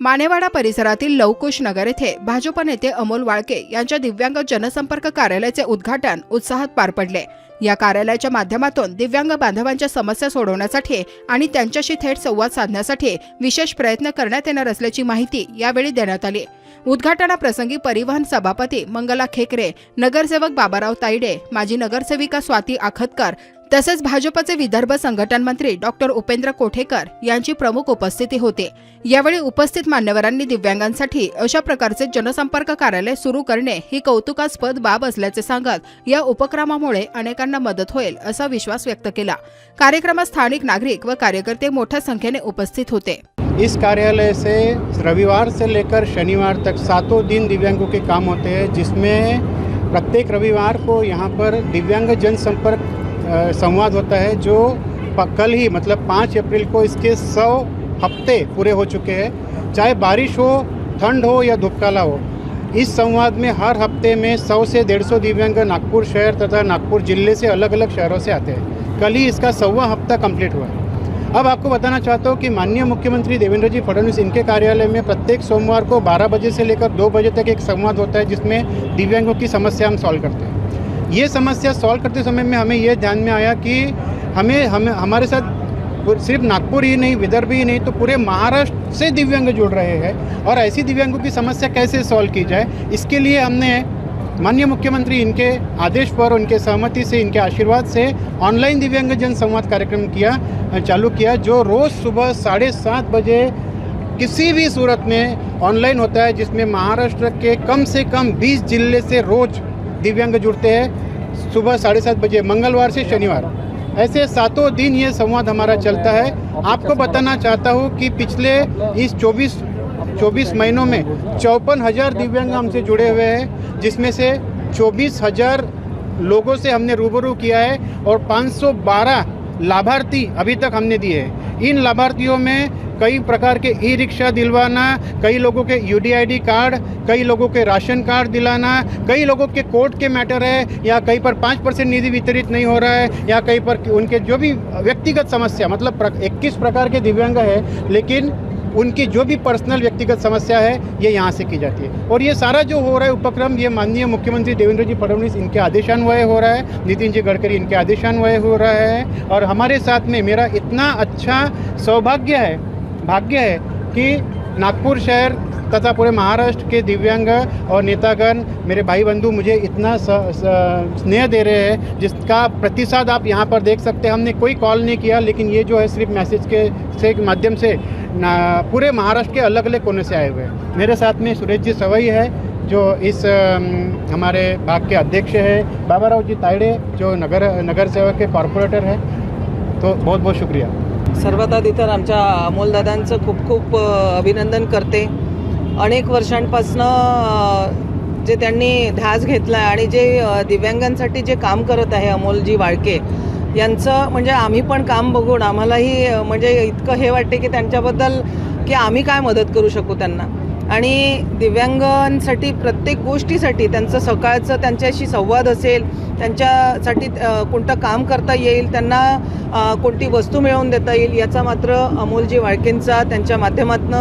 मानेवाडा परिसरातील लवकुश नगर येथे भाजप नेते अमोल वाळके यांच्या दिव्यांग जनसंपर्क कार्यालयाचे उद्घाटन उत्साहात पार पडले। या कार्यालयाच्या माध्यमातून दिव्यांग बांधवांच्या समस्या सोडवण्यासाठी आणि त्यांच्याशी थेट संवाद साधण्यासाठी विशेष प्रयत्न करण्यात येणार असल्याची माहिती यावेळी देण्यात आली। उद्घाटनाप्रसंगी परिवहन सभापती मंगला खेकरे, नगरसेवक बाबाराव तायडे, माजी नगरसेविका स्वाती आखतकर तसेच भाजपचे विदर्भ संघटन मंत्री डॉक्टर उपेंद्र कोठेकर यांची प्रमुख उपस्थिती होती। यावेळी उपस्थित मान्यवरांनी दिव्यांगांसाठी अशा प्रकारचे जनसंपर्क कार्यालय सुरू करणे ही कौतुकास्पद बाब असल्याचे सांगत या उपक्रमामुळे अनेकांना मदत होईल असा विश्वास व्यक्त केला। कार्यक्रमात स्थानिक नागरिक व कार्यकर्ते मोठ्या संख्येने उपस्थित होते। इस कार्यालय से रविवार से लेकर शनिवार तक 7 दिन दिव्यांगों के काम होते हैं, जिसमें प्रत्येक रविवार को यहाँ पर दिव्यांग जनसंपर्क संवाद होता है, जो कल ही मतलब 5 अप्रैल को इसके 100 हफ्ते पूरे हो चुके हैं। चाहे बारिश हो, ठंड हो या धूपकाला हो, इस संवाद में हर हफ्ते में 100 से 150 दिव्यांग नागपुर शहर तथा नागपुर जिले से अलग अलग शहरों से आते हैं। कल ही इसका 100वां हफ्ता कंप्लीट हुआ है। अब आपको बताना चाहता हूँ कि माननीय मुख्यमंत्री देवेंद्र जी फडणवीस इनके कार्यालय में प्रत्येक सोमवार को 12 बजे से लेकर 2 बजे तक एक संवाद होता है, जिसमें दिव्यांगों की समस्या हम सॉल्व करते हैं। ये समस्या सॉल्व करते समय में हमें ये ध्यान में आया कि हमें हमारे साथ सिर्फ नागपुर ही नहीं, विदर्भ ही नहीं, तो पूरे महाराष्ट्र से दिव्यांग जुड़ रहे हैं और ऐसी दिव्यांगों की समस्या कैसे सॉल्व की जाए, इसके लिए हमने माननीय मुख्यमंत्री इनके आदेश पर, उनके सहमति से, इनके आशीर्वाद से ऑनलाइन दिव्यांग जन संवाद कार्यक्रम चालू किया, जो रोज़ सुबह 7:30 बजे किसी भी सूरत में ऑनलाइन होता है, जिसमें महाराष्ट्र के कम से कम 20 जिले से रोज़ दिव्यांग जुड़ते हैं सुबह 7:30 बजे, मंगलवार से शनिवार। ऐसे 7 दिन ये संवाद हमारा चलता है। आपको बताना चाहता हूँ कि पिछले इस 24 महीनों में 54,000 दिव्यांग हमसे जुड़े हुए हैं, जिसमें से 24,000 लोगों से हमने रूबरू किया है और 512 लाभार्थी अभी तक हमने दिए हैं। इन लाभार्थियों में कई प्रकार के ई रिक्शा दिलवाना, कई लोगों के UDID कार्ड, कई लोगों के राशन कार्ड दिलाना, कई लोगों के कोर्ट के मैटर है या कहीं पर 5% निधि वितरित नहीं हो रहा है, या कहीं पर उनके जो भी व्यक्तिगत समस्या, मतलब 21 प्रकार के दिव्यांग है, लेकिन उनकी जो भी पर्सनल व्यक्तिगत समस्या है ये यहाँ से की जाती है। और ये सारा जो हो रहा है उपक्रम, ये माननीय मुख्यमंत्री देवेंद्र जी फडणवीस इनके आदेशान्वये हो रहा है, नितिन जी गडकरी इनके आदेशान्वये हो रहा है। और हमारे साथ में मेरा इतना अच्छा भाग्य है कि नागपुर शहर तथा पूरे महाराष्ट्र के दिव्यांग और नेतागण, मेरे भाई बंधु मुझे इतना स्नेह दे रहे हैं, जिसका प्रतिसाद आप यहाँ पर देख सकते हैं। हमने कोई कॉल नहीं किया, लेकिन ये जो है सिर्फ मैसेज के माध्यम से पूरे महाराष्ट्र के अलग अलग कोने से आए हुए हैं। मेरे साथ में सुरेश जी सवई है, जो इस हमारे भाग के अध्यक्ष है, बाबाराव जी तायडे जो नगर सेवक के कॉर्पोरेटर है। तो बहुत बहुत शुक्रिया। सर्वात आधी तर आमच्या अमोलदादांचं खूप खूप अभिनंदन करते। अनेक वर्षांपासनं जे त्यांनी ध्यास घेतला आणि जे दिव्यांगांसाठी जे काम करत आहे अमोलजी वाळके यांचं, म्हणजे आम्ही पण काम बघून आम्हालाही म्हणजे इतकं हे वाटते की त्यांच्याबद्दल की आम्ही काय मदत करू शकू त्यांना। आणि दिव्यांगांसाठी प्रत्येक गोष्टीसाठी त्यांचं सकाळचं त्यांच्याशी संवाद असेल, त्यांच्यासाठी कोणतं काम करता येईल, त्यांना कोणती वस्तू मिळवून देता येईल, याचा मात्र अमोलजी वाळकेंचा त्यांच्या माध्यमातून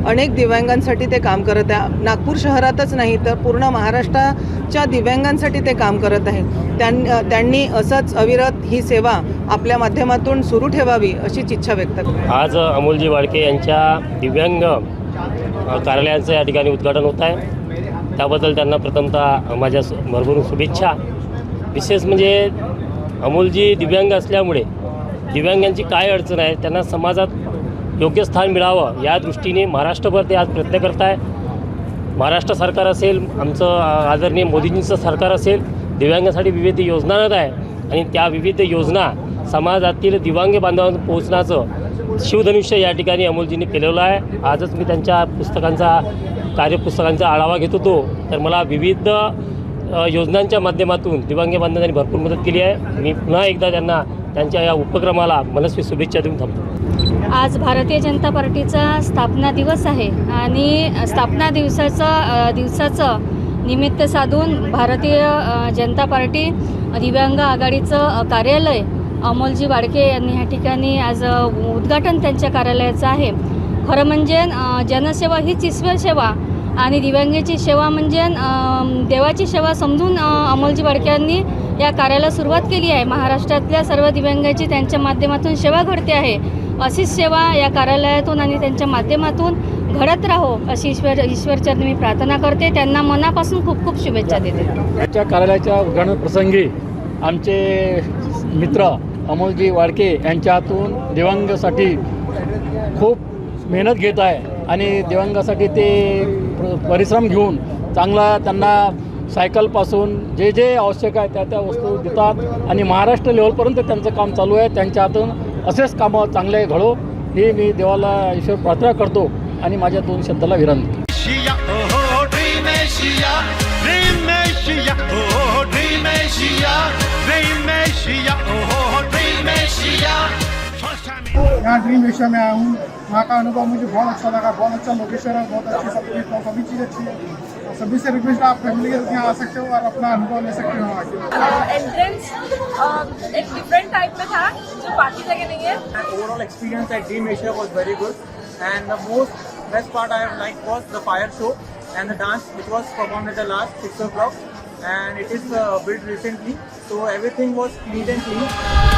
अनेक दिव्यांगांसाठी ते काम करत आहे। नागपूर शहरातच नाही तर पूर्ण महाराष्ट्राच्या दिव्यांगांसाठी ते काम करत आहे। त्यांनी असंच अविरत ही सेवा आपल्या माध्यमातून सुरू ठेवावी अशीच इच्छा व्यक्त करते। आज अमोलजी वाळके यांच्या दिव्यांग कार्यालयाचं या ठिकाणी उद्घाटन होत आहे, त्याबद्दल त्यांना प्रथमतः माझ्या भरभरून शुभेच्छा। विशेष म्हणजे अमोलजी दिव्यांग असल्यामुळे दिव्यांगांची काय अडचण आहे, त्यांना समाजात योग्य स्थान मिळावं या दृष्टीने महाराष्ट्रभर ते आज प्रयत्न करत आहे। महाराष्ट्र सरकार असेल, आमचं आदरणीय मोदीजींचं सरकार असेल, दिव्यांगांसाठी विविध योजना आणत आहे आणि त्या विविध योजना समाजातील दिव्यांग बांधवांना पोहोचण्याचं शिवधनुष्य या ठिकाणी अमोलजींनी केलेलं आहे। आजच मी त्यांच्या कार्यपुस्तकांचा आढावा घेत होतो, तर मला विविध योजनांच्या माध्यमातून दिव्यांग बांधवांनी भरपूर मदत केली आहे। मी पुन्हा एकदा त्यांना त्यांच्या या उपक्रमाला मनस्वी शुभेच्छा देऊन थांबतो। आज भारतीय जनता पार्टीचा स्थापना दिवस आहे आणि स्थापना दिवसाचं निमित्त साधून भारतीय जनता पार्टी दिव्यांग आघाडीचं कार्यालय अमोलजी वाळके यांनी या ठिकाणी आज उद्घाटन त्यांच्या कार्यालयाचं आहे। खरं म्हणजे जनसेवा हीच ईश्वर सेवा आणि दिव्यांगाची सेवा म्हणजे देवाची सेवा समजून अमोलजी वाळके यांनी या कार्याला सुरुवात केली आहे. महाराष्ट्रातल्या सर्व दिव्यांगाची त्यांच्या माध्यमातून सेवा घडते आहे. अशीच सेवा या कार्यालयातून आणि त्यांच्या माध्यमातून घडत राहो अशी ईश्वरचरणी मी प्रार्थना करते. त्यांना मनापासून खूप खूप शुभेच्छा देते. याच्या कार्यालयाच्या उद्घाटन प्रसंगी आमचे मित्र अमोलजी वाळके यांच्या हातून दिव्यांगासाठी खूप मेहनत घेत आहे आणि दिव्यांगासाठी ते परिश्रम घेऊन चांगला त्यांना सायकलपासून जे जे आवश्यक आहे त्या वस्तू देतात आणि महाराष्ट्र लेवलपर्यंत त्यांचं काम चालू आहे. त्यांच्या हातून असेच कामं चांगले घडो ही मी देवाला ईश्वर प्रार्थना करतो आणि माझ्या 2 शब्दाला विराम. यहाँ ड्रीम एशिया में आया हूँ. वहाँ का अनुभव मुझे बहुत अच्छा लगा. बहुत अच्छा लोकेशन है, बहुत अच्छी सभी चीज़ अच्छी है. सभी से रिक्वेस्ट है आप फैमिली के साथ यहाँ आ सकते हो और अपना अनुभव ले सकते हो आके. एंट्रेंस एक डिफरेंट टाइप में था जो बाकी जगह नहीं है. Overall experience at Dream Asia was very good, and the best part I have liked was the fire show and the dance which was performed at the last 6 o'clock, and it is built recently, so everything was neat and clean.